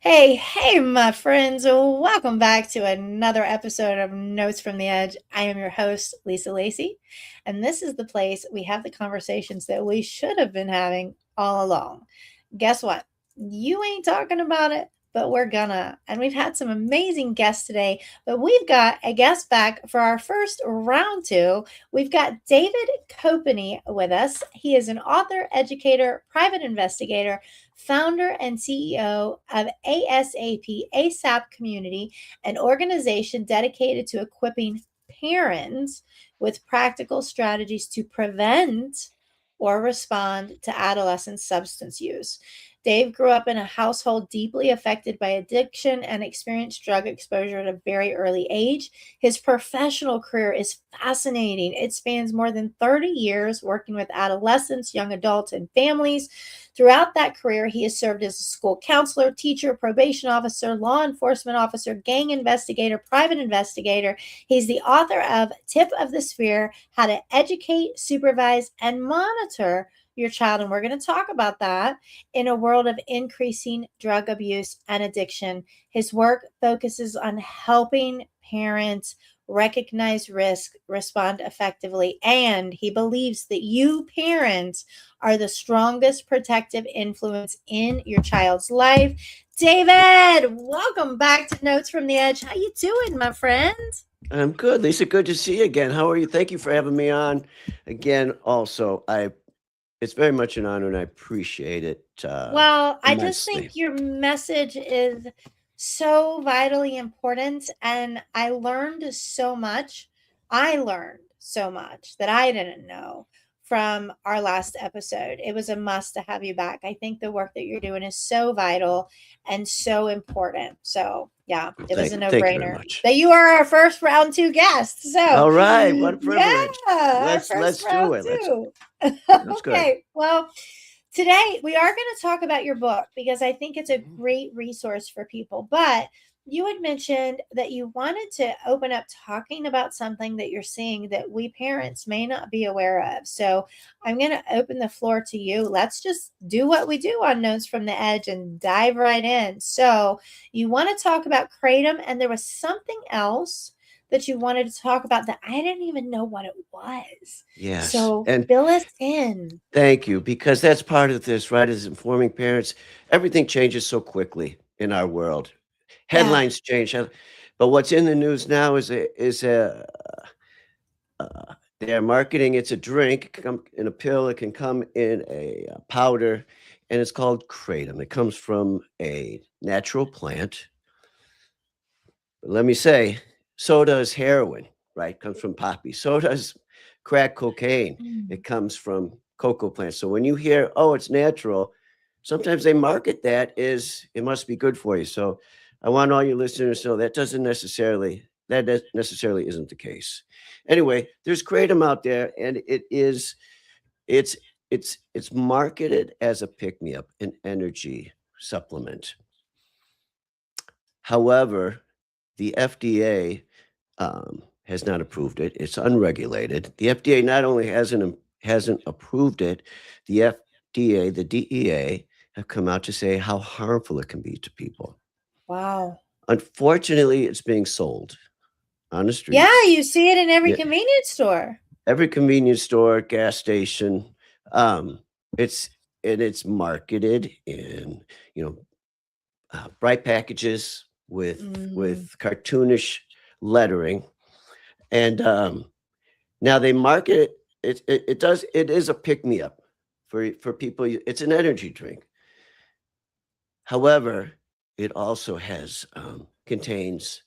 Hey, my friends. Welcome back to another episode of Notes from the Edge. I am your host, Lisa Lacy, and this is the place we have the conversations that we should have been having all along. Guess what? You ain't talking about it, but we're gonna. And we've had some amazing guests today, but we've got a guest back for our first round two. We've got David Kopeny with us. He is an author, educator, private investigator, founder and CEO of ASAP Community, an organization dedicated to equipping parents with practical strategies to prevent or respond to adolescent substance use. Dave grew up in a household deeply affected by addiction and experienced drug exposure at a very early age. His professional career is fascinating. It spans more than 30 years working with adolescents, young adults, and families. Throughout that career, he has served as a school counselor, teacher, probation officer, law enforcement officer, gang investigator, private investigator. He's the author of Tip of the Sphere: How to Educate, Supervise, and Monitor Your Child. And we're going to talk about that in a world of increasing drug abuse and addiction. His work focuses on helping parents recognize risk, respond effectively, and he believes that you parents are the strongest protective influence in your child's life. David, welcome back to Notes from the Edge. How you doing, my friend? I'm good, Lisa. Good to see you again. How are you? Thank you for having me on again. Also, it's very much an honor, and I appreciate it Well, I just think immensely. your message is so vitally important, and I learned so much. I learned so much that I didn't know from our last episode. It was a must to have you back. I think the work that you're doing is so vital and so important. So, yeah, Well, it was a thank you very no-brainer much. that you are our first round two guest. So, All right, what a yeah, privilege. our first Let's do round it. two. That's good. Okay, well, today we are going to talk about your book because I think it's a Mhm. great resource for people. But you had mentioned that you wanted to open up talking about something that you're seeing that we parents may not be aware of. So I'm going to open the floor to you. Let's just do what we do on Notes from the Edge and dive right in. So you want to talk about Kratom, and there was something else that you wanted to talk about that I didn't even know what it was. Yes, So and fill us in. thank you because that's part of this, right? As informing parents, everything changes so quickly in our world. Yeah. Headlines change, but what's in the news now they're marketing. It's a drink, it can come in a pill. It can come in a powder, and it's called kratom. It comes from a natural plant. But let me say, so does heroin, right? Comes from poppy. So does crack cocaine. Mm. It comes from cocoa plants. So when you hear, oh, it's natural, sometimes they market that as it must be good for you. So I want all your listeners to know that necessarily isn't the case. Anyway, there's kratom out there, and it's it's marketed as a pick me up, an energy supplement. However, the FDA has not approved it. It's unregulated. The FDA not only hasn't approved it, the FDA, the DEA, have come out to say how harmful it can be to people. Wow. Unfortunately, it's being sold on the Yeah, streets. you see it in every Yeah, convenience store. every convenience store, gas station. Um, it's it's marketed in you know bright packages Mm. with cartoonish lettering, and now they market it. It is a pick me up for people. It's an energy drink. However, it also has contains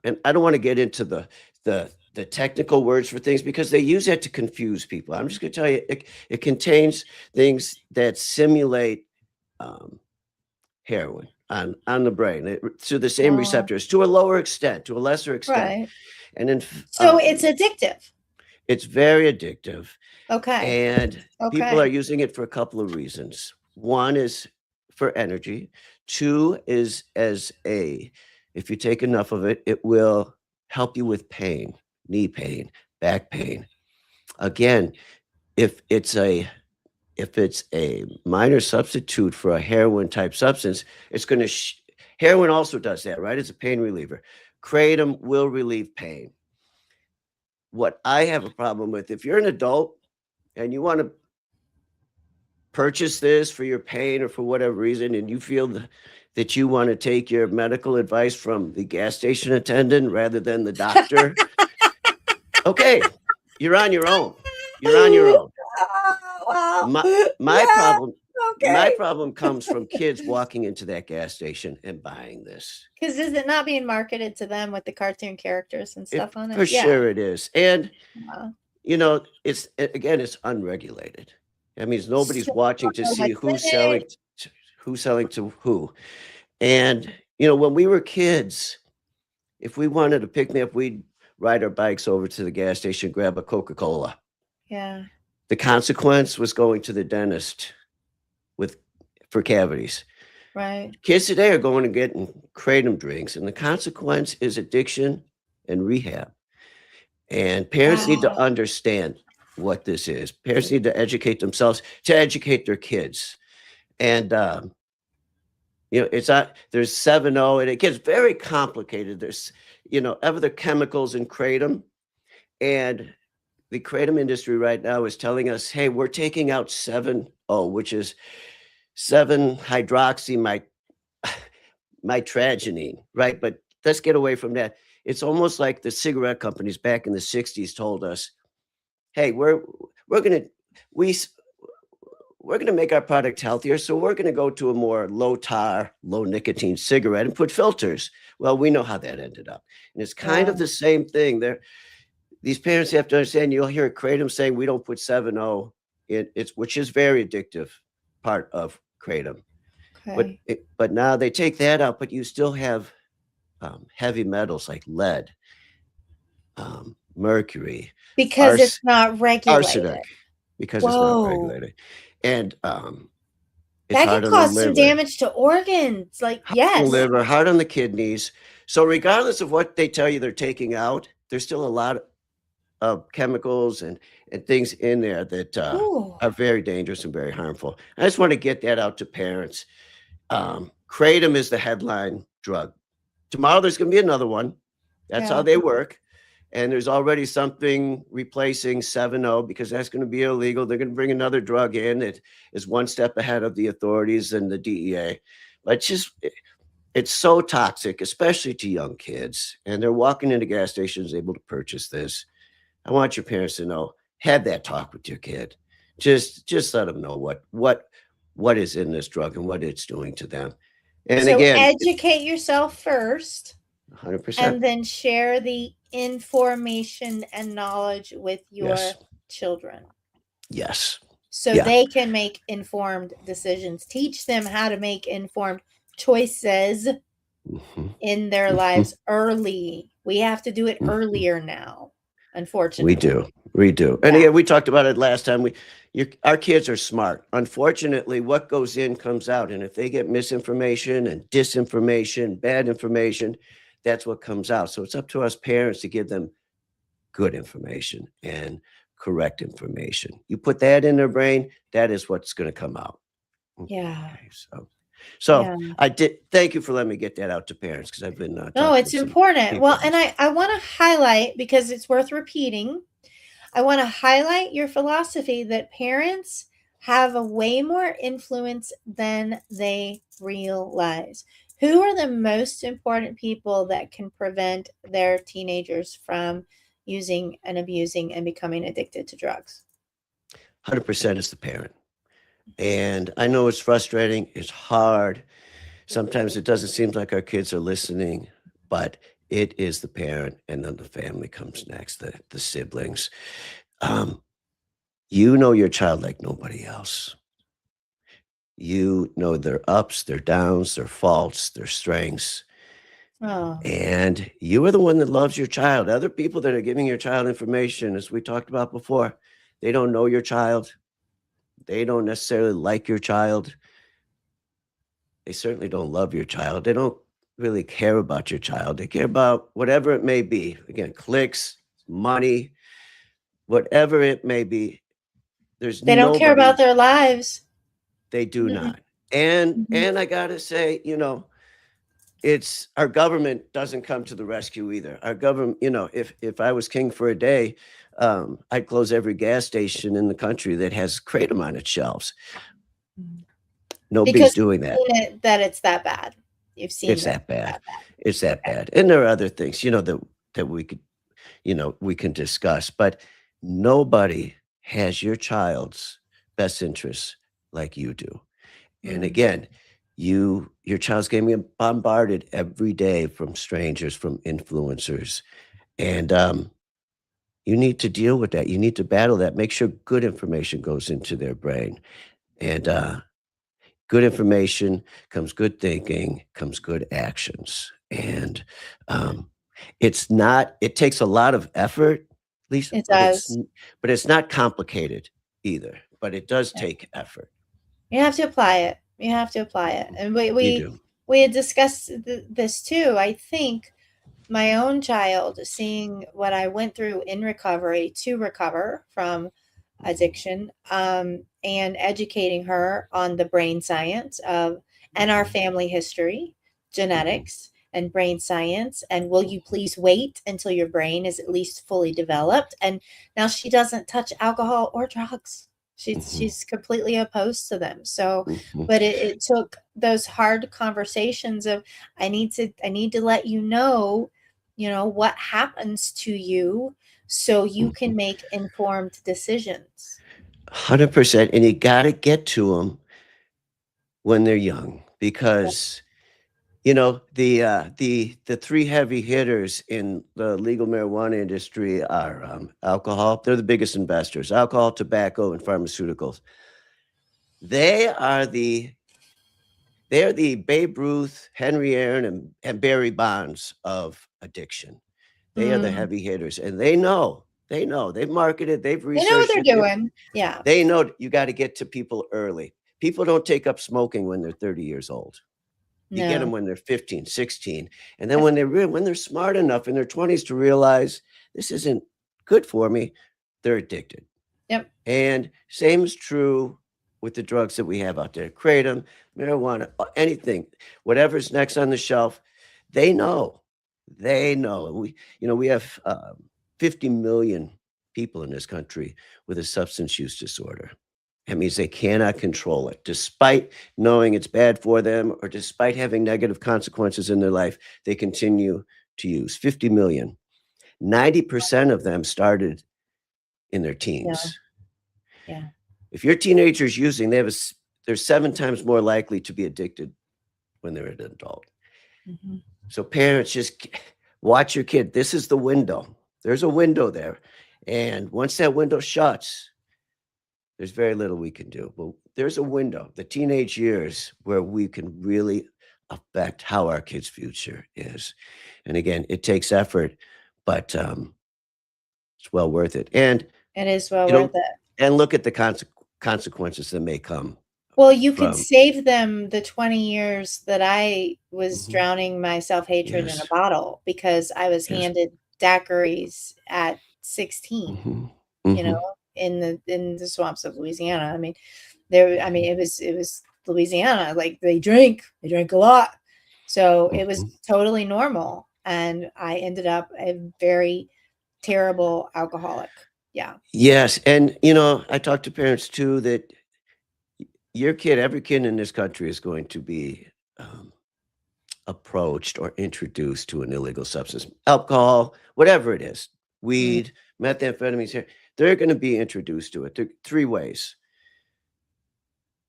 and I don't want to get into the technical words for things because they use that to confuse people. I'm just going to tell you, it contains things that simulate um, heroin on the brain through the same Wow. receptors to a lower extent, to a lesser extent, Right. and then So it's addictive. it's very addictive. Okay. And people are Okay. using it for a couple of reasons. One is for energy. Two is as a if you take enough of it, it will help you with pain, knee pain, back pain. Again, if it's a if it's a minor substitute for a heroin type substance, it's going to, heroin also does that, right? It's a pain reliever. Kratom will relieve pain. What I have a problem with, if you're an adult and you want to purchase this for your pain or for whatever reason, and you feel that you want to take your medical advice from the gas station attendant rather than the doctor, okay, you're on your own. You're on your own. Wow. My Yeah. problem my Okay. problem comes from kids walking into that gas station and buying this. Because is it not being marketed to them with the cartoon characters and stuff on it? For Yeah. sure it is. And Wow. it's again, it's unregulated. That means nobody's So, watching to see like, who's selling to who. And when we were kids, if we wanted to pick me up, we'd ride our bikes over to the gas station, grab a Coca-Cola. yeah. The consequence was going to the dentist for cavities. Right. Kids today are going and getting kratom drinks, and the consequence is addiction and rehab. And parents need to Wow. understand what this is. Parents need to educate themselves to educate their kids. And it's not, there's 7-0, and it gets very complicated. There's other chemicals in kratom, and the kratom industry right now is telling us, hey, we're taking out 7-0, which is 7-hydroxy mitragynine, right? But let's get away from that. It's almost like the cigarette companies back in the 60s told us, hey, we're gonna make our product healthier, so we're gonna go to a more low tar, low nicotine cigarette and put filters. Well, we know how that ended up. And it's kind of the same thing. These parents have to understand, you'll hear kratom saying we don't put 7-0 in it, which is very addictive part of kratom. Okay. But now they take that out, but you still have heavy metals like lead, mercury, Because it's not regulated. arsenic, because it's not regulated. And it's that hard can on cause the some liver. damage to organs. Like, Hard on yes. the liver, hard on the kidneys. So regardless of what they tell you they're taking out, there's still a lot of chemicals and things in there that are very dangerous and very harmful. I just want to get that out to parents. Kratom is the headline drug. Tomorrow there's going to be another one. That's how they work. And there's already something replacing 7-0 because that's going to be illegal. They're going to bring another drug in that is one step ahead of the authorities and the DEA. But it's so toxic, especially to young kids. And they're walking into gas stations able to purchase this. I want your parents to know, have that talk with your kid. Just let them know what is in this drug and what it's doing to them. And so again, educate yourself first, 100%. and then share the information and knowledge with your children. Yes. So they can make informed decisions. Teach them how to make informed choices in their lives early. We have to do it earlier now, unfortunately. We do. And again, we talked about it last time. Our kids are smart. Unfortunately, what goes in comes out. And if they get misinformation and disinformation, bad information, that's what comes out. So it's up to us parents to give them good information and correct information. You put that in their brain, that is what's going to come out. Yeah. Okay, so I did. Thank you for letting me get that out to parents, because I've been no, it's important. Well, and I want to highlight, because it's worth repeating, I want to highlight your philosophy that parents have a way more influence than they realize. Who are the most important people that can prevent their teenagers from using and abusing and becoming addicted to drugs? 100% is the parent. And I know it's frustrating. It's hard. Sometimes it doesn't seem like our kids are listening, but it is the parent, and then the family comes next, the siblings. You know your child like nobody else. You know their ups, their downs, their faults, their strengths. And you are the one that loves your child. Other people that are giving your child information, as we talked about before, they don't know your child. They don't necessarily like your child. They certainly don't love your child. They don't really care about your child. They care about whatever it may be. Again, clicks, money, whatever it may be. There's They don't care about nobody. their lives. They do Mm-mm. not. And Mhm. and I gotta say, it's our government doesn't come to the rescue either. Our government, if I was king for a day, I'd close every gas station in the country that has kratom on its shelves. Mhm. Nobody's Because doing you've that. seen it that it's that bad. You've seen It's that that it's bad. that bad. It's that Okay. bad. And there are other things, that we can discuss, but nobody has your child's best interests like you do. And Mm. again, your child's getting bombarded every day from strangers, from influencers, and you need to deal with that. You need to battle that. Make sure good information goes into their brain, and good information comes good thinking, comes good actions, and um, it's not. It takes a lot of effort, Lisa, It but does. but it's not complicated either. But it does Yeah. take effort. You have to apply it. You have to apply it. And we You we do. we had discussed this too. I think my own child, seeing what I went through in recovery to recover from addiction, and educating her on the brain science of and our Mhm, family history, mhm, genetics, and brain science. And will you please wait until your brain is at least fully developed? And now she doesn't touch alcohol or drugs. mhm, She's completely opposed to them. So, mhm, but it took those hard conversations of I need to let you know what happens to you so you mhm. can make informed decisions. 100%, and you gotta get to them when they're young Yeah. because, the 3 heavy hitters in the legal marijuana industry are, alcohol. They're the biggest investors, alcohol, tobacco, and pharmaceuticals. They are the they're the Babe Ruth, Henry Aaron, and Barry Bonds of addiction. They are the Mm. heavy hitters, and they know. They've marketed, they've They know what researched it, they're doing. Yeah. they know you gotta get to people early. People don't take up smoking when they're 30 years old. You get them No. when they're 15, 16, and then Yep. when they're smart enough in their 20s to realize, "This isn't good for me," they're addicted. Yep. And same is true with the drugs that we have out there, kratom, marijuana, anything, whatever's next on the shelf, they know. They know. We have 50 million people in this country with a substance use disorder. That means they cannot control it. Despite knowing it's bad for them or despite having negative consequences in their life, they continue to use 50 million. 90% of them started in their Yeah. teens. Yeah. If your teenager's using, they're 7 times more likely to be addicted when they're an adult. Hmm. So parents, just watch your kid. This is the window. There's a window there, and once that window shuts, there's very little we can do. But there's a window, the teenage years, where we can really affect how our kids' future is. And again, it takes effort, but it's well worth it. It is well You worth know, it. and look at the consequences that may come Well, you could from. save them the 20 years that I was Mhm. drowning my self-hatred in a Yes, bottle because I was yes. handed daiquiris at 16, Mhm, you know, mhm, in the swamps of Louisiana. I mean, it was Louisiana, like, they drank a lot. So, it was mhm. totally normal, and I ended up a very terrible alcoholic. Yeah. Yes, and, I talk to parents too that every kid in this country is going to be, um, approached or introduced to an illegal substance, alcohol, whatever it is, Mm. weed, methamphetamines here, they're gonna be introduced to it. There 3 ways: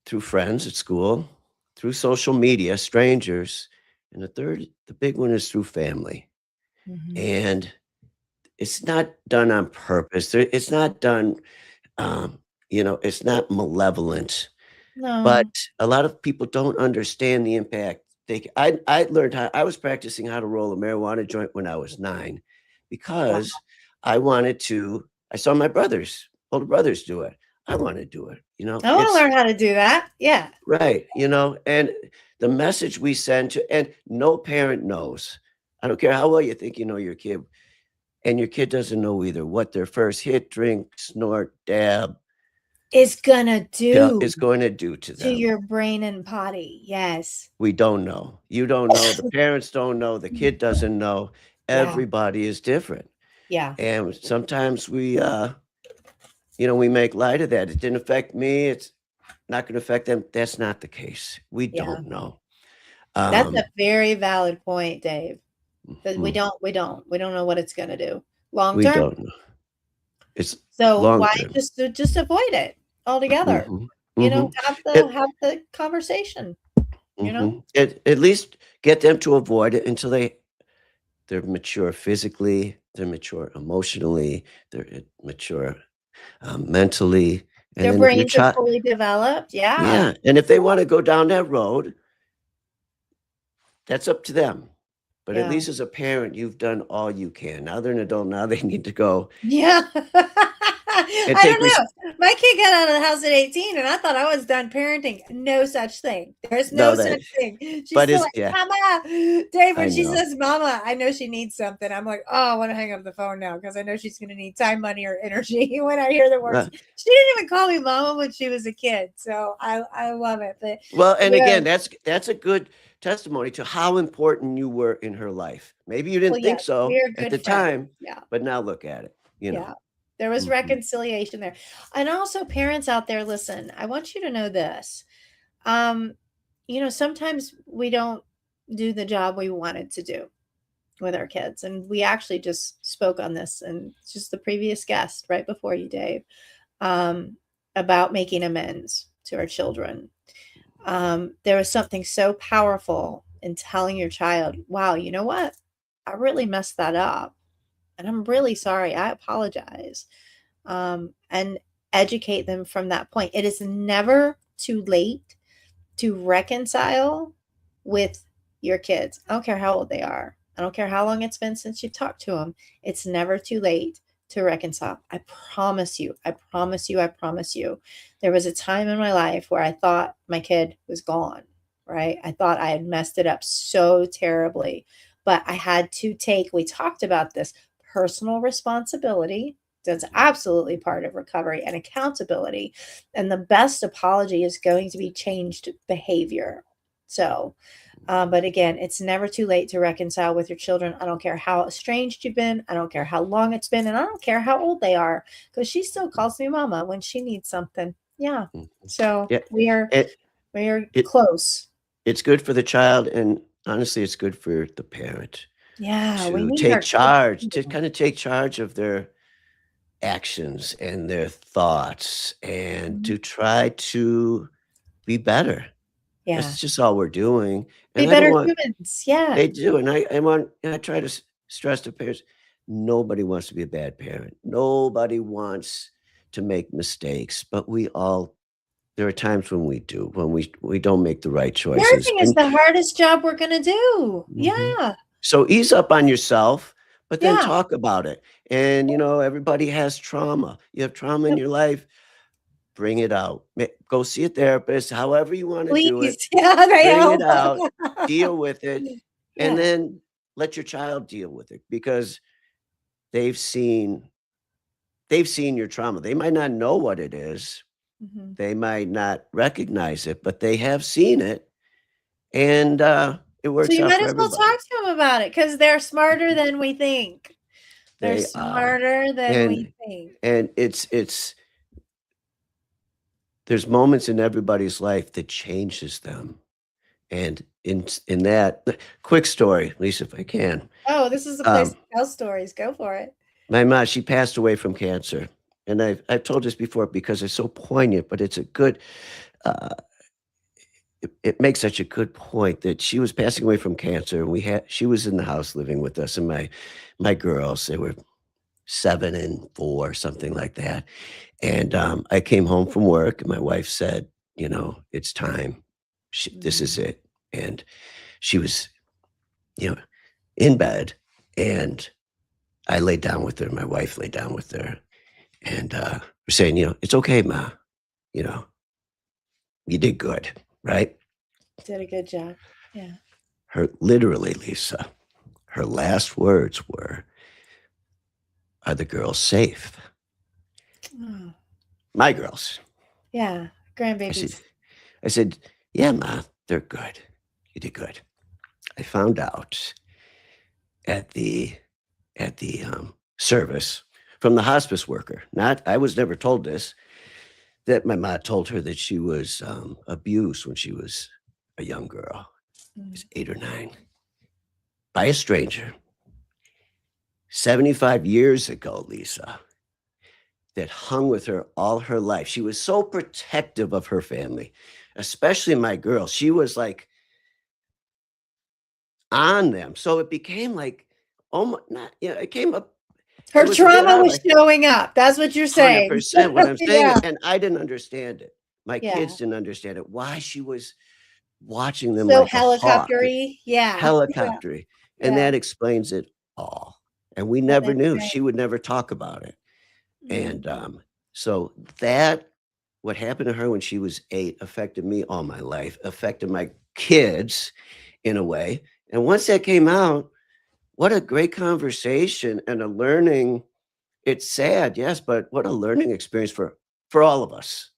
through friends at school, through social media, strangers, and the big one is through family, Mhm. and it's not done on purpose. It's not done, um, it's not malevolent, but No. a lot of people don't understand the impact. I learned how I was practicing how to roll a marijuana joint when I was 9 Wow. because I saw my older brothers do it. I wanna do it, I wanna it's learn how to do that. Yeah. right, and the message we send to and no parent knows. I don't care how well you think you know your kid, and your kid doesn't know either what their first hit, drink, snort, dab, is gonna Yeah, do is going to do to to them. your brain and body. Yes. We don't know. You don't know. The parents don't know. The kid doesn't know. Yeah. Everybody is different. Yeah. And sometimes we make light of that. It didn't affect me. It's not going to affect them. That's not the case. We Yeah. don't know. That's a Um, very valid point, Dave. Because we mhm. don't know what it's gonna do long We term. don't know. It's So long why term. just avoid it altogether? Mhm. Mhm. Have the conversation, you know? Mhm. At least get them to avoid it until they're mature physically, they're mature emotionally, they're mature, mentally, and Their then if your brains are child, fully developed. Yeah. yeah, and if they wanna go down that road, that's up to them, but at Yeah. least as a parent, you've done all you can. Now they're an adult, now they need to go Yeah. and I take don't know. My kid got out of the house at 18 and I thought I was done parenting. No such thing. There's no no, that such thing. She's but still it's like, yeah, Mama. Dave, when I she know. says Mama, I know she needs something. I'm like, oh, I want to hang up the phone now because I know she's going to need time, money, or energy when I hear the words. Uh, She didn't even call me Mama when she was a kid. So I love it. But well, and yeah, again, that's a good testimony to how important you were in her life. Maybe you well, didn't think yes, we so are at good the friends. time, Yeah. but now look at it, you know? Yeah. There was Mhm. reconciliation there. And also parents out there, listen, I want you to know this. Um, sometimes we don't do the job we wanted to do with our kids. And we actually just spoke on this and just the previous guest right before you, Dave, um, about making amends to our children. There was something so powerful in telling your child, wow, you know what? I really messed that up. And I'm really sorry. I apologize. And educate them from that point. It is never too late to reconcile with your kids. I don't care how old they are. I don't care how long it's been since you've talked to them. It's never too late to reconcile. I promise you. I promise you. I promise you. There was a time in my life where I thought my kid was gone, right? I thought I had messed it up so terribly, but I had to take, we talked about this, personal responsibility. That's absolutely part of recovery and accountability. And the best apology is going to be changed behavior. So, but again, it's never too late to reconcile with your children. I don't care how estranged you've been. I don't care how long it's been. And I don't care how old they are because she still calls me mama when she needs something. Yeah. Mhm. So Yeah, it we are it close. it's good for the child, and honestly, it's good for the parent Yeah. We to need take our kids. charge, to kinda take charge of their actions and their thoughts and Mhm. to try to be better. Yeah. That's just all we're doing, Be and I don't better want humans. Yeah. they do, and I try to stress to parents, nobody wants to be a bad parent. Nobody wants to make mistakes, but there are times when we do, when we don't make the right choices, Parenting is and the hardest job we're going to do. mhm. Yeah. So ease up on yourself, but then Yeah. talk about it, and, everybody has trauma. You have trauma in Yep. your life, bring it out. Go see a therapist, however you wanna do Please. it. Yeah, they Bring help. it out, deal with it, and Yeah. then let your child deal with it because they've seen they've seen your trauma. They might not know what it is. Mhm. They might not recognize it, but they have seen it, and, it So works you out might for as well everybody. talk to them about it because 'cause they're smarter Mhm. than we think. They're They are, smarter than we and think. and it's there's moments in everybody's life that changes them, and in that quick story, Lisa, if I can. Oh, this is the place Um, to tell stories. Go for it. my mom, she passed away from cancer, and I've told this before because it's so poignant, but it's a good, uh, it makes such a good point that she was passing away from cancer, and she was in the house living with us and my girls, they were 7 and 4, something like that, and, I came home from work, and my wife said, "It's time. This is Mm, it," and she was, you know, in bed, and I laid down with her, my wife laid down with her, and, we're saying, "It's okay, ma, you know, you did good," right? did a good job. Yeah. Literally, Lisa, her last words were, "Are the girls safe?" Oh, My girls. Yeah. I said, Grandbabies. I said, yeah, Ma, they're good. You did good. I found out at the service from the hospice worker. Not, I was never told this, that my mom told her that she was abused when she was a young girl, Mm. was 8 or 9, by a stranger 75 years ago, Lisa, that hung with her all her life. She was so protective of her family, especially my girls. She was like on them. So it became like, almost not, it came up, it Her was a bit trauma odd, was like showing up. That's what you're saying. 100%. What I'm saying, Yeah. and I didn't understand it. My Yeah. kids didn't understand it. Why she was watching them So like a hawk, helicoptery. Yeah. Yeah. helicoptery, and Yeah. that explains it all. And we Well, never that's knew. She great. would never talk about it. And Mm. so that what happened to her when she was 8 affected me all my life, affected my kids in a way. And once that came out, what a great conversation and a learning. It's sad, yes, but what a learning experience for all of us.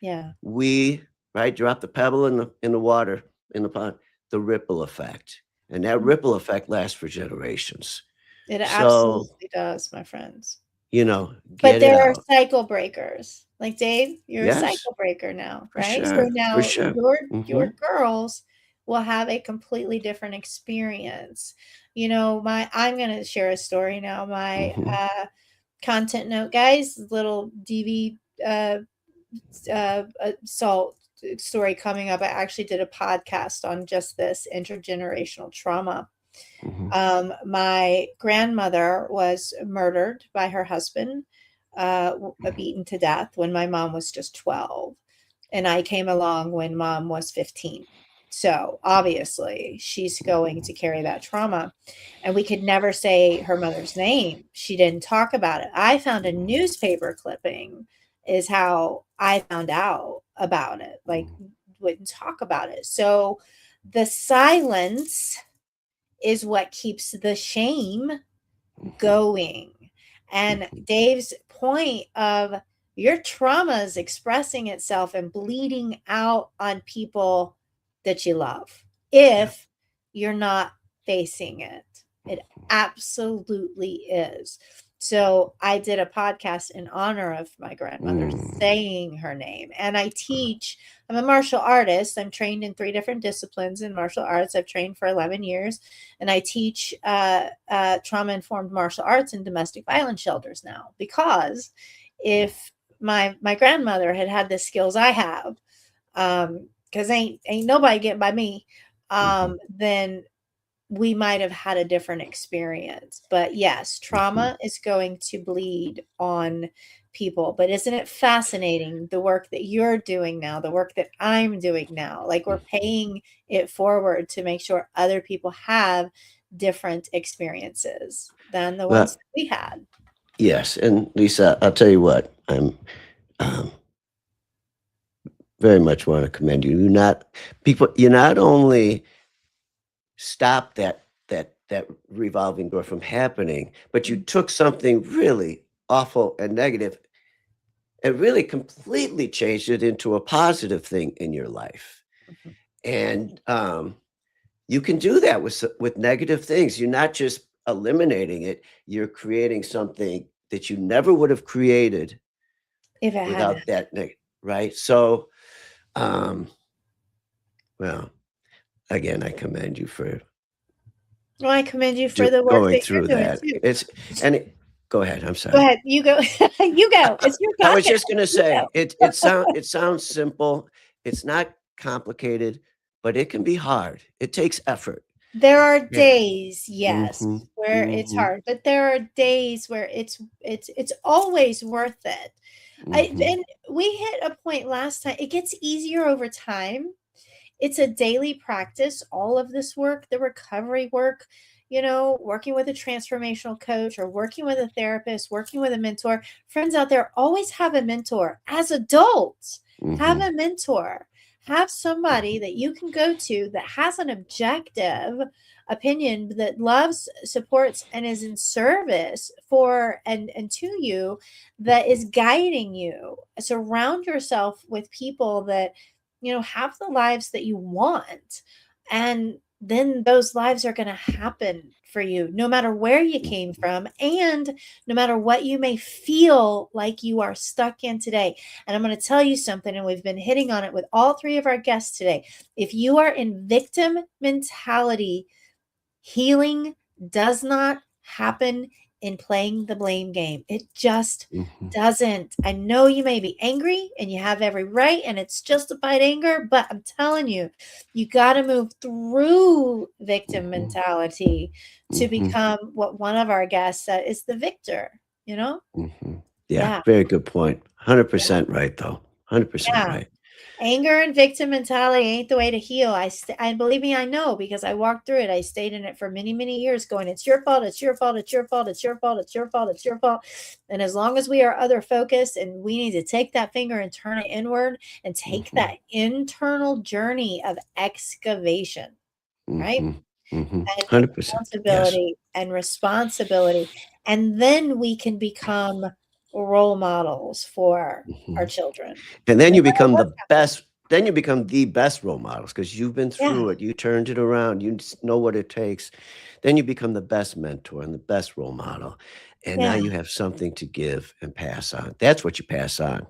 Yeah. We, right, drop the pebble in the water, in the pond, the ripple effect. And that Mm. ripple effect lasts for generations. It So, absolutely does, my friends. But get it there are out. cycle breakers. Like Dave, you're a Yes, cycle breaker now, for right? So sure. For now sure. your Mhm. girls will have a completely different experience. My I'm gonna share a story now. My Mhm. content note, guys, little DV assault story coming up. I actually did a podcast on just this intergenerational trauma. Mhm. My grandmother was murdered by her husband, Mhm. beaten to death when my mom was just 12. And I came along when mom was 15. So obviously, she's going to carry that trauma. And we could never say her mother's name. She didn't talk about it. I found a newspaper clipping, is how I found out about it. Like, Mhm. wouldn't talk about it. So the silence is what keeps the shame Mhm. going. And Mhm. Dave's point of your trauma is expressing itself and bleeding out on people that you love Yeah. if you're not facing it. It Mhm. absolutely is. So I did a podcast in honor of my grandmother Mm. saying her name. And I'm a martial artist. I'm trained in 3 different disciplines in martial arts. I've trained for 11 years, and I teach trauma informed martial arts in domestic violence shelters now, because if my grandmother had had the skills I have, because ain't nobody getting by me, Mhm. then we might have had a different experience. But yes, Mhm. trauma is going to bleed on people. But isn't it fascinating, the work that you're doing now, the work that I'm doing now? Like, we're Mhm. paying it forward to make sure other people have different experiences than the ones Well, that we had. yes, and Lisa, I'll tell you what, I'm, um, very much wanna commend you. You not only stop that revolving door from happening, but you Mm, took something really awful and negative and really completely changed it into a positive thing in your life. mhm. And you can do that with negative things. You're not just eliminating it; you're creating something that you never would have created If it hadn't. without that right? So, um, well, again, I commend you for Well, I commend you for the work going that through you're doing that. too. It's and it, go ahead. I'm Go sorry. ahead. You go. You go. It's your I was podcast. just gonna You say go. it sounds simple. It's not complicated, but it can be hard. It takes effort. There are Yeah. days, yes, Mhm. where it's Mhm. hard, but there are days where it's always worth it. I Mhm. and we hit a point last time. It gets easier over time. It's a daily practice, all of this work, the recovery work, working with a transformational coach or working with a therapist, working with a mentor. Friends out there, always have a mentor. As adults, have Mhm. a mentor. have somebody that you can go to that has an objective opinion, that loves, supports, and is in service for and to you, that is guiding you. Surround yourself with people that, have the lives that you want, and then those lives are going to happen for you, no matter where you came from, and no matter what you may feel like you are stuck in today. And I'm going to tell you something, and we've been hitting on it with all three of our guests today. If you are in victim mentality, healing does not happen in playing the blame game. It just doesn't. I know you may be angry and you have every right, and it's justified anger, but I'm telling you, you got to move through victim mentality to become what one of our guests said is the victor, you know? Yeah, Yeah. very good point. 100% right, though. 100% Yeah. right. Anger and victim mentality ain't the way to heal. And believe me, I know, because I walked through it. I stayed in it for many, many years going, it's your fault, it's your fault, it's your fault, it's your fault, it's your fault, it's your fault. And as long as we are other focused, and we need to take that finger and turn it inward and take that internal journey of excavation, right? And 100%. Yes. accountability and responsibility. And then we can become role models for our children. And then No you matter become what's the happening. best. Then you become the best role models because you've been Yeah. through it. You turned it around. You know what it takes. Then you become the best mentor and the best role model. And now Yeah. you have something to give and pass on. That's what you pass on,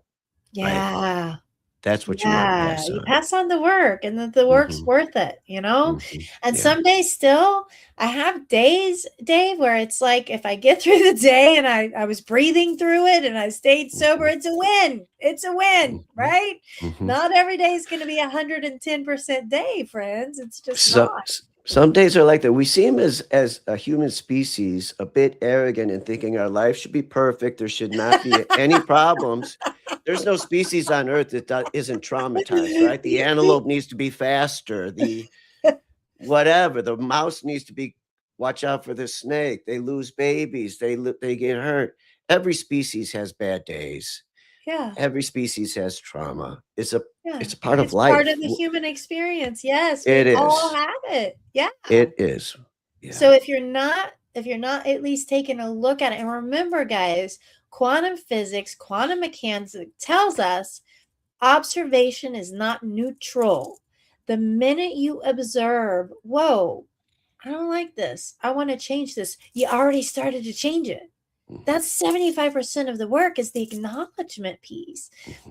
right? Yeah. That's what you want to Yeah. pass You on. pass on the work, and that the work's worth it, And Yeah. some days still, I have days, Dave, where it's like if I get through the day and I was breathing through it and I stayed sober, it's a win. It's a win, right? Not every day is going to be 110% day, friends. It's just So not. some days are like that. We seem as a human species a bit arrogant in thinking our life should be perfect. There should not be any problems. There's no species on Earth that isn't traumatized, right? The antelope needs to be faster. The whatever. The mouse needs to be. Watch out for the snake. They lose babies. They get hurt. Every species has bad days. Yeah. Every species has trauma. It's a part of It's part life. of the human experience. Yes, we It all is. have it. Yeah. It is. Yeah. So if you're not at least taking a look at it, and remember, guys, quantum physics, quantum mechanics tells us observation is not neutral. The minute you observe, whoa, I don't like this, I want to change this, you already started to change it. That's 75% of the work, is the acknowledgement piece.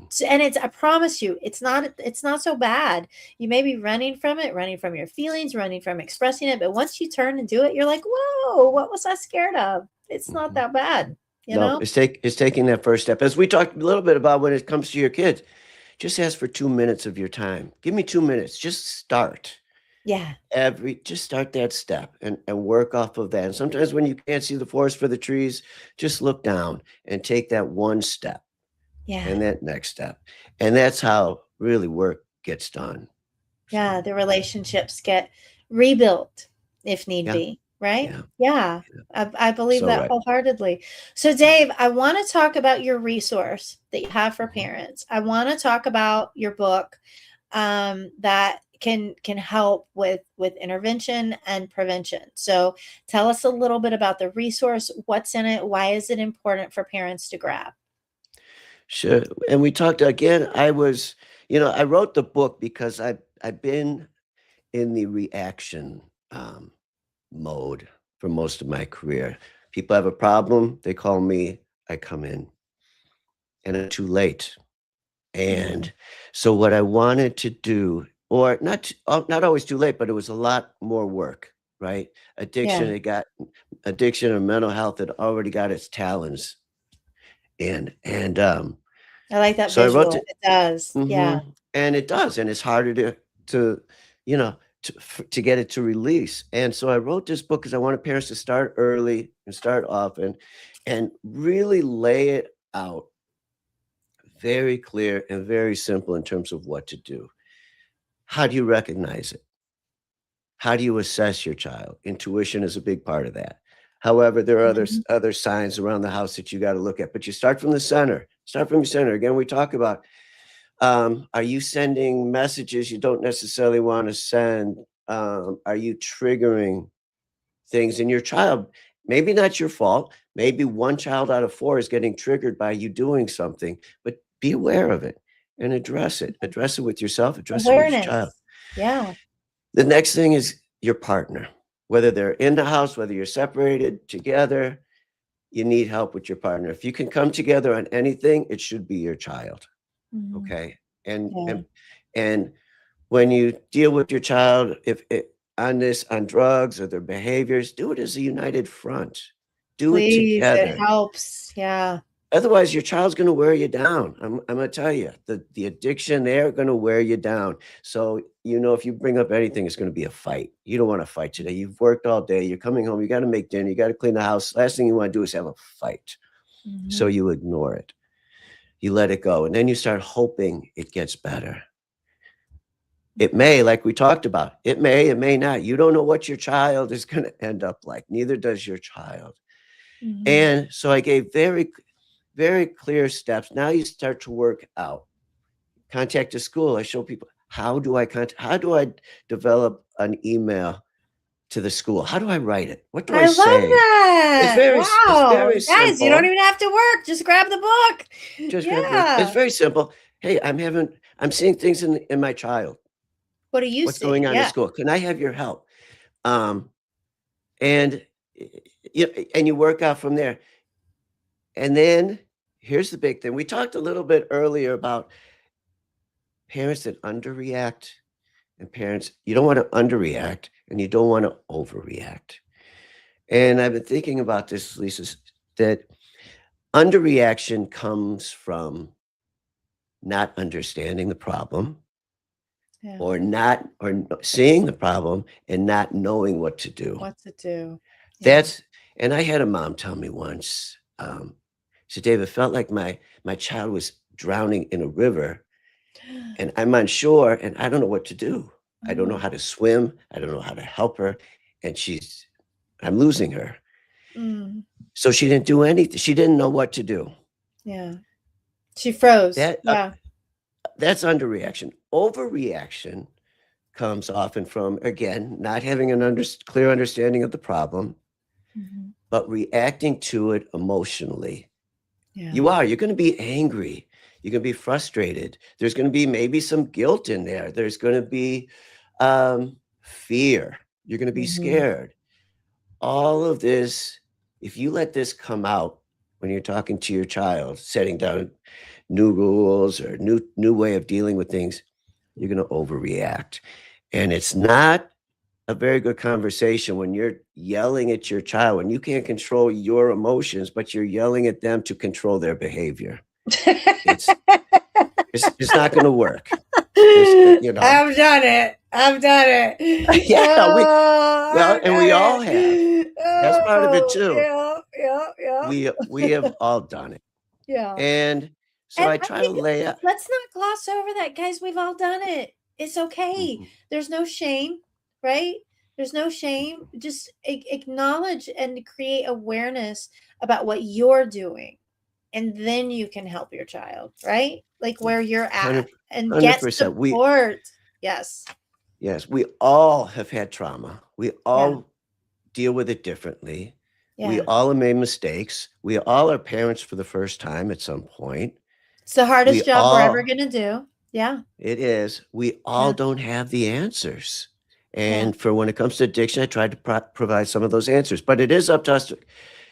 So, and I promise you, it's not so bad. You may be running from it, running from your feelings, running from expressing it, but once you turn and do it, you're like, whoa, what was I scared of? It's not that bad, No, it's taking that first step. As we talked a little bit about when it comes to your kids, just ask for 2 minutes of your time. Give me 2 minutes. Just start. Yeah. Just start that step and work off of that. And sometimes when you can't see the forest for the trees, just look down and take that one step Yeah. and that next step. And that's how really work gets done. Yeah, the relationships get rebuilt if need Yeah. be, right? Yeah. Yeah. I believe So that right. wholeheartedly. So, Dave, I want to talk about your resource that you have for parents. I want to talk about your book that can help with intervention and prevention. So, tell us a little bit about the resource. What's in it? Why is it important for parents to grab? Sure. And we talked again. I wrote the book because I've been in the reaction mode for most of my career. People have a problem, they call me, I come in, and it's too late. And so what I wanted to do, or not always too late, but it was a lot more work, right? Yeah. Addiction and mental health had already got its talons in, and I like that so I wrote visual. it. It does. Yeah. And it does, and it's harder to you know to get it to release. And so I wrote this book because I wanted parents to start early and start often, and really lay it out very clear and very simple in terms of what to do. How do you recognize it? How do you assess your child? Intuition is a big part of that. However, there are other signs around the house that you got to look at, but you start from the center. Start from your center. Again, we talk about Are you sending messages you don't necessarily want to send? Are you triggering things in your child? Maybe not your fault. Maybe one child out of four is getting triggered by you doing something, but be aware of it and address it. Address it with yourself, address it with your child. Awareness. Yeah. The next thing is your partner, whether they're in the house, whether you're separated, together, you need help with your partner. If you can come together on anything, it should be your child. Mhm. Okay. And Yeah. and when you deal with your child, if it on drugs or their behaviors, do it as a united front. Do it Please, it together. helps. Yeah. Otherwise, your child's going to wear you down. I'm going to tell you, the addiction, they're going to wear you down. So, if you bring up anything, it's going to be a fight. You don't want to fight today. You've worked all day. You're coming home. You got to make dinner. You got to clean the house. Last thing you want to do is have a fight. So Mhm. you ignore it. You let it go. And then you start hoping it gets better. It may, like we talked about, it may not. You don't know what your child is going to end up like. Neither does your child. Mhm. And so I gave very, very clear steps. Now you start to work out. Contact a school. I show people, how do I develop an email to the school? How do I write it? What do I I love say? that. It's Wow. very Guys, you don't simple. even have to work. Just grab the book. Just grab the book. It's Yeah. very simple. Hey, I'm seeing things in my child. What do you What's see? going on at Yeah. school? Can I have your help? Um, and you work out from there. And then here's the big thing. We talked a little bit earlier about parents that underreact and parents, you don't want to underreact and you don't want to overreact. And I've been thinking about this, Lisa, that underreaction comes from not understanding the problem Yeah. or seeing the problem and not knowing what to do. What to do. Yeah. And I had a mom tell me once, she said, Dave, it felt like my child was drowning in a river and I'm on shore and I don't know what to do. I don't know how to swim. I don't know how to help her. And I'm losing her. Mm. So she didn't do anything. She didn't know what to do. Yeah. She froze. That Yeah. that's underreaction. Overreaction comes often from, again, not having clear understanding of the problem, Mhm. but reacting to it emotionally. Yeah. You're going to be angry. You're going to be frustrated. There's going to be maybe some guilt in there. There's going to be fear. You're going to be Mhm. scared. All of this, if you let this come out when you're talking to your child, setting down new rules or new way of dealing with things, you're going to overreact. And it's not a very good conversation when you're yelling at your child, when you can't control your emotions, but you're yelling at them to control their behavior. It's not going to work. I've done it. I've done it. Yeah, I've and we done all have. it. That's part of it Oh, too. yeah, yeah, yeah. We have all done it. Yeah. And so And I I try to think lay out. let's not gloss over that, guys. We've all done it. It's okay. Mhm. There's no shame, right? There's no shame. Just acknowledge and create awareness about what you're doing. And then you can help your child, right? Like where you're at and get 100%. support. Yes. Yes, we all have had trauma. We Yeah. all deal with it differently. We Yeah. all have made mistakes. We all are parents for the first time at some point. It's the We hardest job we're ever all, going to do. Yeah. it is, we all Yeah. don't have the answers. Yeah. And for when it comes to addiction, I tried to provide some of those answers, but it is up to us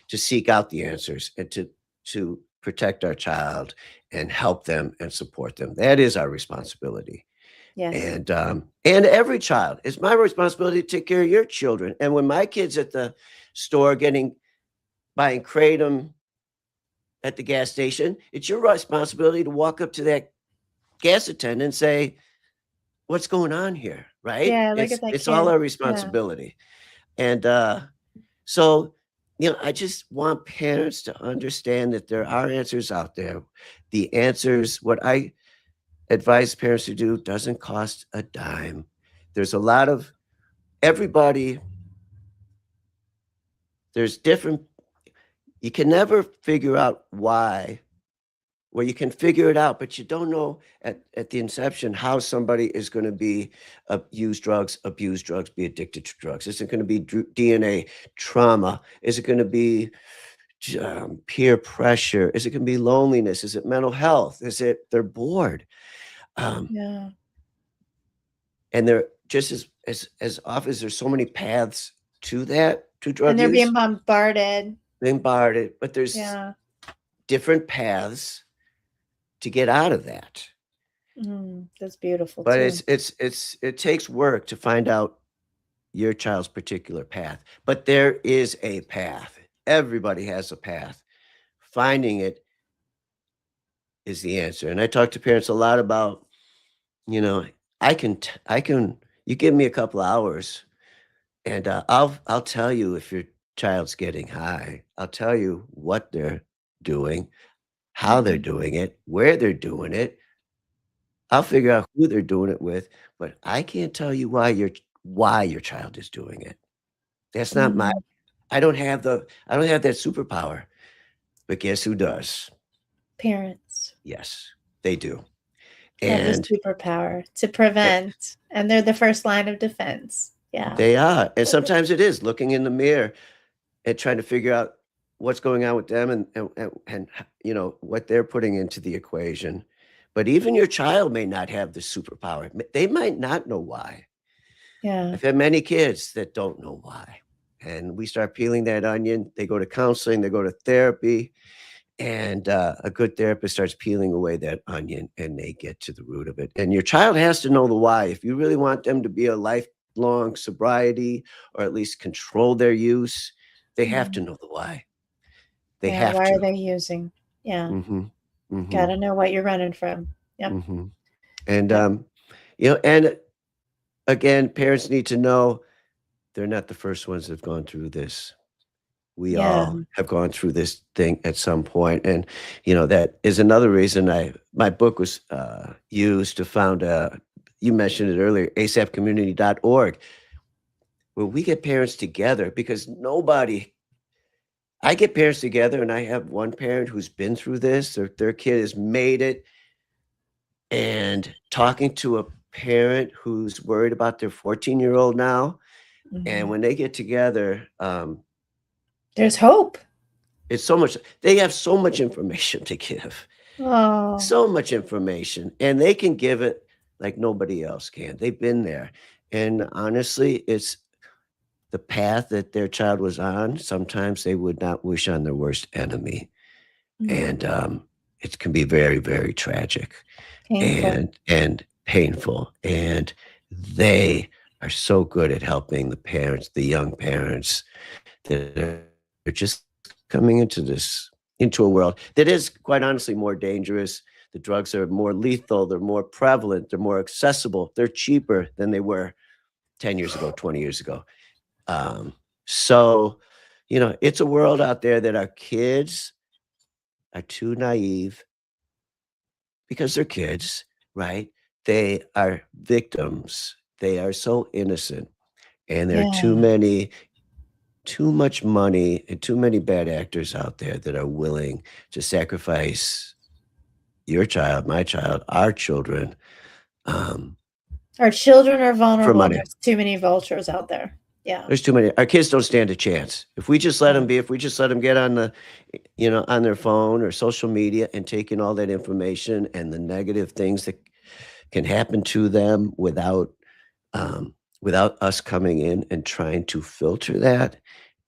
to seek out the answers and to protect our child and help them and support them. That is our responsibility. Yes. And every child, it's my responsibility to take care of your children. And when my kids at the store buying kratom at the gas station, it's your responsibility to walk up to that gas attendant and say, what's going on here? Right? Yeah. Look at that It's all kid. our Yeah. responsibility. And so, I just want parents to understand that there are answers out there. The answers, what I advise parents to do, doesn't cost a dime. There's a lot of everybody, there's different, you can never figure out why where you can figure it out, but you don't know at the inception how somebody is going to be use drugs, abuse drugs, be addicted to drugs. Is it going to be DNA trauma? Is it going to be peer pressure? Is it going to be loneliness? Is it mental health? Is it they're bored? Um, Yeah. and they're just as often as there's so many paths to that to And drug they're being use, bombarded. bombarded, but there's Yeah. different paths to get out of that. That's beautiful But too. it takes work to find out your child's particular path. But there is a path. Everybody has a path. Finding it is the answer. And I talk to parents a lot about, you know, I can you give me a couple hours and I'll tell you if your child's getting high. I'll tell you what they're doing, how they're Mhm. doing it, where they're doing it. I'll figure out who they're doing it with, but I can't tell you why your child is doing it. That's not my Mhm. I don't have that superpower, but guess who does? Parents Yes, they do. have the And superpower to eh, prevent, and they're the first line of defense. Yeah. they are. And sometimes it is looking in the mirror and trying to figure out what's going on with them and what they're putting into the equation. But even your child may not have the superpower. They might not know why. Yeah. I've had many kids that don't know why. And we start peeling that onion. They go to counseling, they go to therapy, and a good therapist starts peeling away that onion and they get to the root of it. And your child has to know the why. If you really want them to be a lifelong sobriety or at least control their use, they have to Mhm. know the why. They Yeah. have Why are to. they using? Yeah. Mhm. Got Mhm. to know what you're running from. Yep. Mhm. And, Yep. and again, parents need to know they're not the first ones that have gone through this. We Yeah. all have gone through this thing at some point, and, that is another reason my book was, used to found, you mentioned it earlier, asapcommunity.org, where we get parents together because nobody I get parents together, and I have one parent who's been through this, their kid has made it, and talking to a parent who's worried about their 14-year-old now, and Mhm. when they get together, There's hope. it's so much they have so much information to give. Oh. So much information, and they can give it like nobody else can. They've been there, and honestly, it's the path that their child was on, sometimes they would not wish on their worst enemy, Mm. and, it can be very, very tragic Painful. and painful, and they are so good at helping the parents, the young parents that are just coming into a world that is quite honestly more dangerous. The drugs are more lethal, they're more prevalent, they're more accessible, they're cheaper than they were 10 years ago, 20 years ago. Um, so, it's a world out there that our kids are too naive because they're kids, right? They are victims. They are so innocent. And there are Yeah. too much money and too many bad actors out there that are willing to sacrifice your child, my child, our children, um, Our children are for vulnerable, and money. there's too many vultures out there. Yeah. There's too many. Our kids don't stand a chance. If we just let Yeah. them be, if we just let them get on on their phone or social media and take in all that information and the negative things that can happen to them without us coming in and trying to filter that,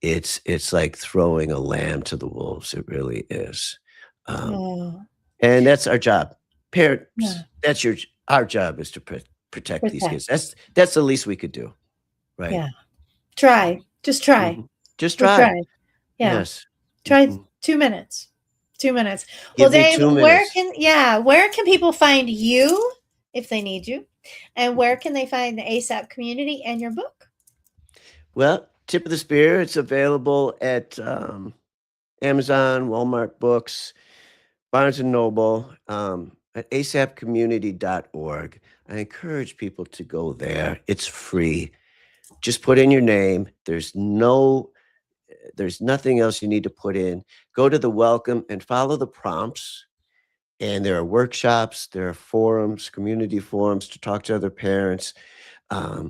it's like throwing a lamb to the wolves. It really is. Um, Oh. and that's our job. Parents, Yeah. our job is to protect these Protect. kids. That's the least we could do, right? Yeah. Try. Just try. Mhm. Just Just try. try. Yeah. Yes. Try Mhm. 2 minutes. 2 minutes. Well, Give me Dave, 2 minutes. where can people find you if they need you? And where can they find the ASAP community and your book? Well, tip of the spear, it's available at, Amazon, Walmart Books, Barnes& and Noble, at asapcommunity.org. I encourage people to go there. It's free. Just put in your name. There's nothing else you need to put in. Go to the welcome and follow the prompts, And there are workshops, there are forums, community forums to talk to other parents.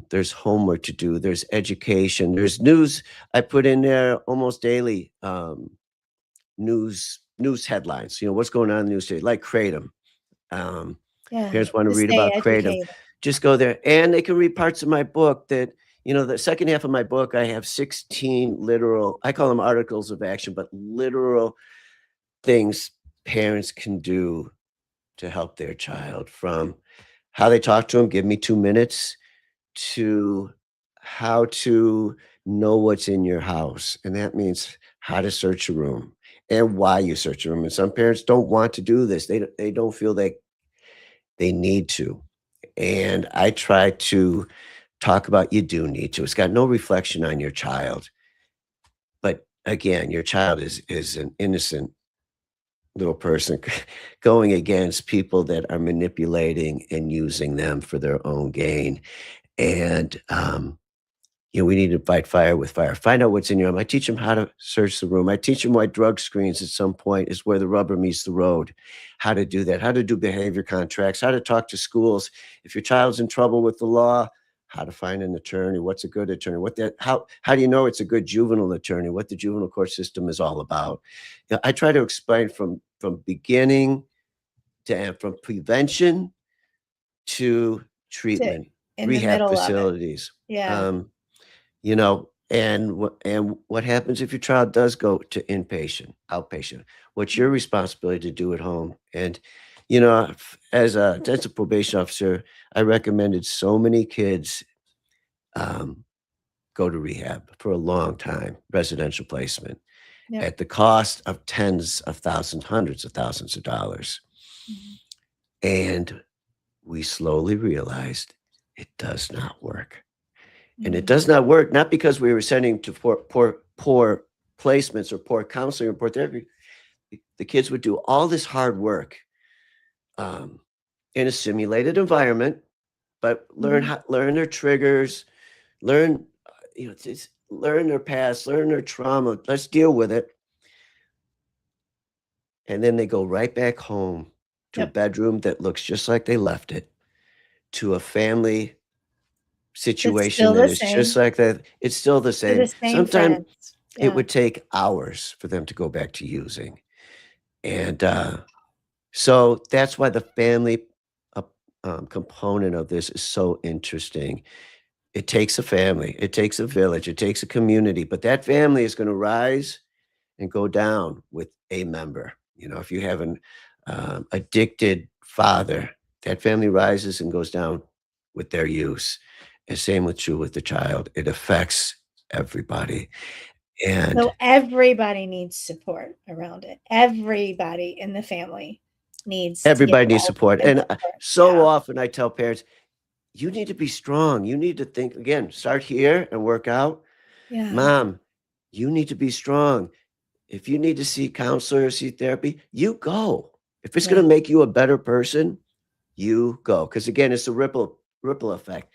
There's homework to do, there's education, there's news. I put in there almost daily, news headlines, what's going on in the news today, like Kratom. Um, Yeah. Parents want to To read stay about Kratom, educated. just go there, and they can read parts of my book that, the second half of my book, I have 16 literal, I call them articles of action, but literal things parents can do to help their child, from how they talk to them, give me 2 minutes, to how to know what's in your house, and that means how to search a room and why you search a room, and some parents don't want to do this. They don't feel they need to, and I try to talk about you do need to. It's got no reflection on your child, but again, your child is an innocent little person going against people that are manipulating and using them for their own gain. And we need to fight fire with fire. Find out what's in your room. I teach them how to search the room. I teach them why drug screens at some point is where the rubber meets the road. How to do that. How to do behavior contracts. How to talk to schools. If your child's in trouble with the law, how to find an attorney. What's a good attorney? How do you know it's a good juvenile attorney? What the juvenile court system is all about. I try to explain from beginning to end, from prevention to To treatment, in the rehab middle of it. facilities. Yeah. And what happens if your child does go to inpatient, outpatient? What's your Mm. responsibility to do at home? And, as a intensive probation officer, I recommended so many kids um, go to rehab for a long time, residential placement, Yep. at the cost of tens of thousands, hundreds of thousands of dollars. Mhm. And we slowly realized it does not work. And it Mm. does not work, not because we were sending to poor placements or poor counseling or poor therapy. The kids would do all this hard work um, in a simulated environment, but Mhm. learn their triggers, learn just learn their past, learn their trauma. Let's deal with it, and then they go right back home to a Yep. bedroom that looks just like they left it, to a family It's situation still that the is just same. like that. It's still the They're the same. same Sometimes friends. it Yeah. would take hours for them to go back to using. And so that's why the family uh, component of this is so interesting. It takes a family, it takes a village, it takes a community, but that family is going to rise and go down with a member. If you have an addicted father, that family rises and goes down with their use. And same with true with the child. It affects everybody. And So everybody needs support around it. Everybody in the family needs to get everybody needs help support. and And support. so Yeah. often I tell parents, you need to be strong. You need to think again, start here and work out. Yeah. Mom, you need to be strong. If you need to see counselor, see therapy, you go. If it's going Yeah. to make you a better person, you go. Because again, it's a ripple effect.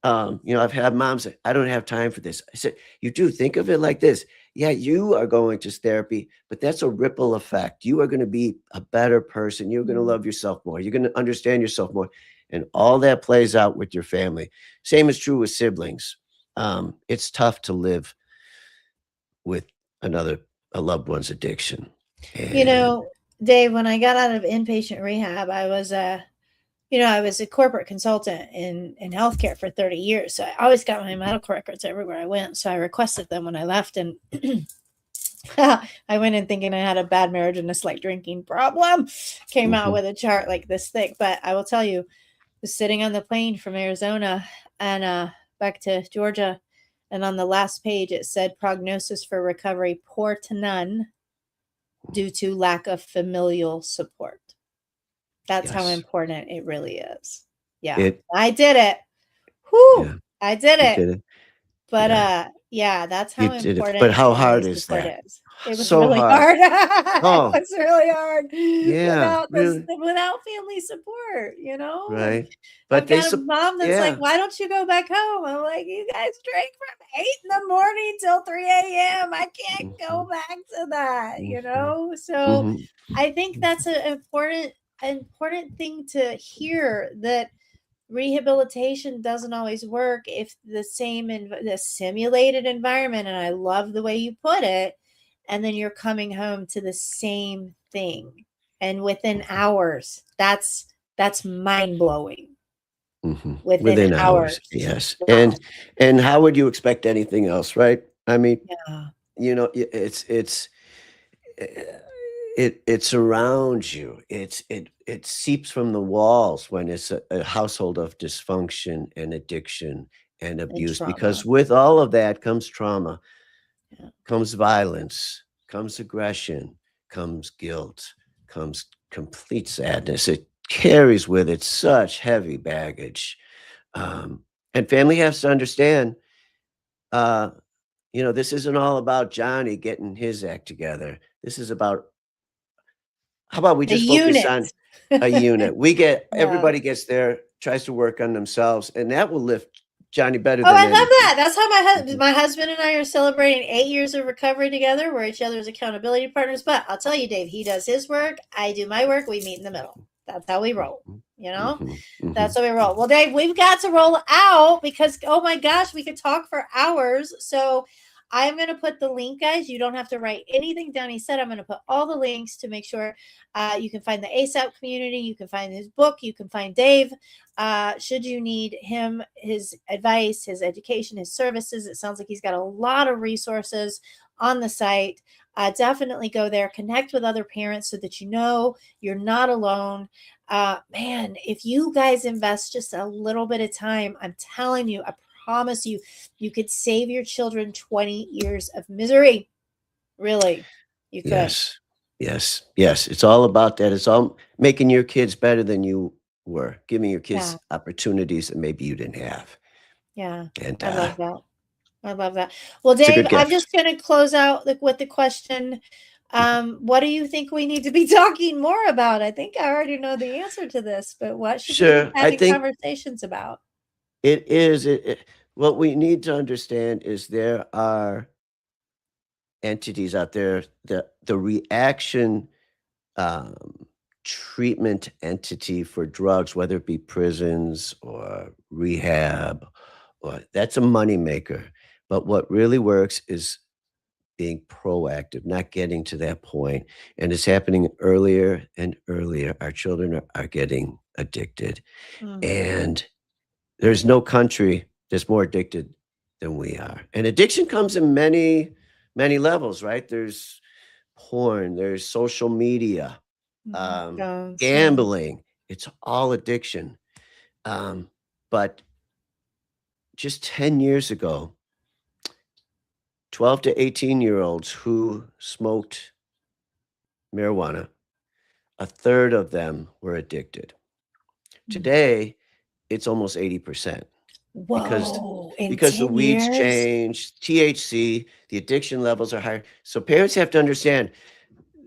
I've had moms say, I don't have time for this. I said, you do think of it like this. Yeah, you are going to therapy, but that's a ripple effect. You are going to be a better person. You're going to Mm. love yourself more. You're going to understand yourself more. And all that plays out with your family. Same is true with siblings. It's tough to live with another a loved one's addiction. You And know, Dave, when I got out of inpatient rehab, I was a corporate consultant in healthcare for 30 years. So I always got my medical records everywhere I went. So I requested them when I left, and I went in thinking I had a bad marriage and a slight drinking problem. Came out mhm, with a chart like this thick. But I will tell you, was sitting on the plane from Arizona and back to Georgia, and on the last page it said prognosis for recovery poor to none due to lack of familial support. That's how yes, important it really is. Yeah, it I did it. Whoo, yeah, I did you it. did it. But Yeah, yeah, that's you how did it. But important how family hard is support that? is. It was So really hard. hard. It Oh, was really hard yeah, really, without family support, and right? But I've they got a sup mom that's like, yeah, "Why don't you go back home?" I'm like, "You guys drink from 8 in the morning till 3 a.m. I can't mhm, go back to that." mhm, So mhm, I think mhm, that's a important. important thing to hear, that rehabilitation doesn't always work if the simulated environment, and I love the way you put it, and then you're coming home to the same thing, and within hours. That's mind-blowing. Within Within hours, hours. yes. Wow. And how would you expect anything else, right? I mean, Yeah. eh, it surrounds you. It seeps from the walls when it's a household of dysfunction and addiction and And abuse, because trauma. with all of that comes trauma, Yeah. comes violence, comes aggression, comes guilt, comes complete sadness. It carries with it such heavy baggage. Um, and family has to understand, uh, this isn't all about Johnny getting his act together. This is about, how about we A just focus unit. on a unit? We get Yeah. everybody gets there, tries to work on themselves, and that will lift Johnny better Oh, than I love anything. that. That's how Mhm, my husband and I are celebrating 8 years of recovery together. We're each other's accountability partners. But I'll tell you, Dave, he does his work, I do my work. We meet in the middle. That's how we roll. mhm, You know, mhm, that's mhm. how we roll. Well, Dave, we've got to roll out because oh my gosh, we could talk for hours. So I'm going to put the link, guys. You don't have to write anything down. He said I'm going to put all the links to make sure you can find the ASAP community. You can find his book. You can find Dave. Should you need him, his advice, his education, his services. It sounds like he's got a lot of resources on the site. Definitely go there, connect with other parents so that you know you're not alone. Man, if you guys invest just a little bit of time, I'm telling you, I promise you, you could save your children 20 years of misery. Really, you could. Yes. Yes. Yes. It's all about that. It's all making your kids better than you were, giving your Yeah, kids opportunities that maybe you didn't have. yeah. And I love that. I love that. Well, it's a Dave, good I'm gift. just going to close out with the question. Mhm. What do you think we need to be talking more about? I think I already know the answer to this, but what should we be Sure. I having think conversations about? it is. What we need to understand is there are entities out there, the reaction um, treatment entity for drugs, whether it be prisons or rehab, or that's a moneymaker. But what really works is being proactive, not getting to that point. And it's happening earlier and earlier. Our children are getting addicted. Mhm. And there's no country that's more addicted than we are. And addiction comes in many, many levels, right? There's porn, there's social media, um, Phones, yeah. gambling. It's all addiction. Um, but just 10 years ago, 12 to 18-year-olds who smoked marijuana, a third of them were addicted. Mm. Today, it's almost 80%. Because Whoa, in because the 10 weeds years? change, THC, the addiction levels are higher. So parents have to understand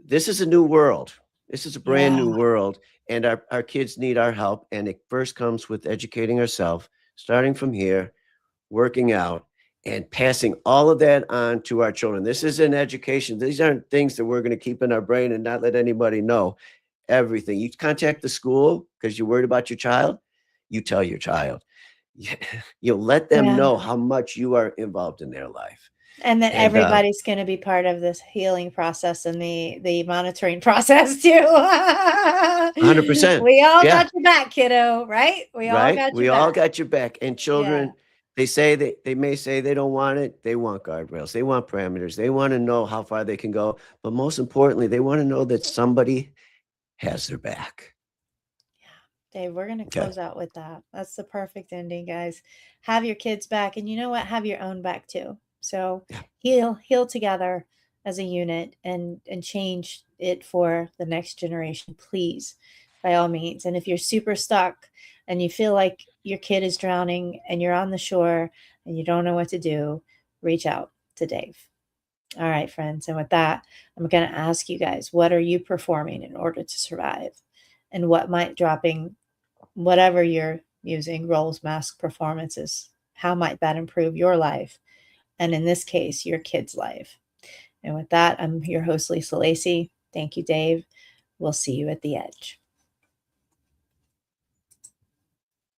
this is a new world. This is a brand Yeah, new world, and our kids need our help. And it first comes with educating ourselves, starting from here, working out, and passing all of that on to our children. This is an education. These aren't things that we're going to keep in our brain and not let anybody know. Everything. You contact the school because you're worried about your child, you tell your child. You'll let them yeah. know how much you are involved in their life. And that And everybody's gonna be part of this healing process and the monitoring process too. 100%. We all Yeah, got your back, kiddo, right? We all right? got your We all back. got your back. And Yeah, children, they may say they don't want it. They want guardrails. They want parameters. They want to know how far they can go. But most importantly, they want to know that somebody has their back. yeah. Dave, we're gonna Okay. close out with that. That's the perfect ending, guys. Have your kids back, and you know what? Have your own back too. So Yeah. heal together as a unit and change it for the next generation, please, by all means. And if you're super stuck and you feel like your kid is drowning and you're on the shore and you don't know what to do, reach out to Dave. All right, friends. And with that, I'm going to ask you guys, what are you performing in order to survive? And what might dropping whatever you're using, roles, mask, performances, how might that improve your life? And in this case, your kid's life. And with that, I'm your host, Lisa Lacy. Thank you, Dave. We'll see you at the edge.